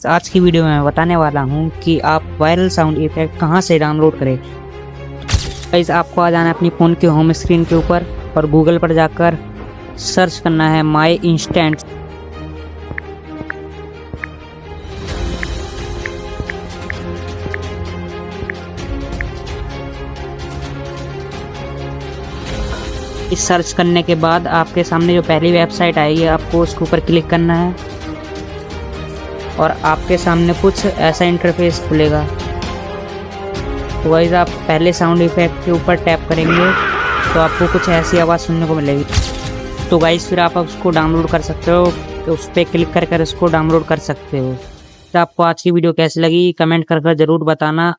आज की वीडियो में मैं बताने वाला हूं कि आप वायरल साउंड इफेक्ट कहां से डाउनलोड करें। गाइस आपको आ जाना है अपनी फ़ोन के होम स्क्रीन के ऊपर और गूगल पर जाकर सर्च करना है माई इंस्टेंट। इस सर्च करने के बाद आपके सामने जो पहली वेबसाइट आएगी आपको उसके ऊपर क्लिक करना है और आपके सामने कुछ ऐसा इंटरफेस खुलेगा। तो गाइस आप पहले साउंड इफेक्ट के ऊपर टैप करेंगे तो आपको कुछ ऐसी आवाज़ सुनने को मिलेगी। तो गाइस फिर आप उसको डाउनलोड कर सकते हो, तो उस पर क्लिक कर उसको डाउनलोड कर सकते हो। तो आपको आज की वीडियो कैसी लगी कमेंट कर ज़रूर बताना।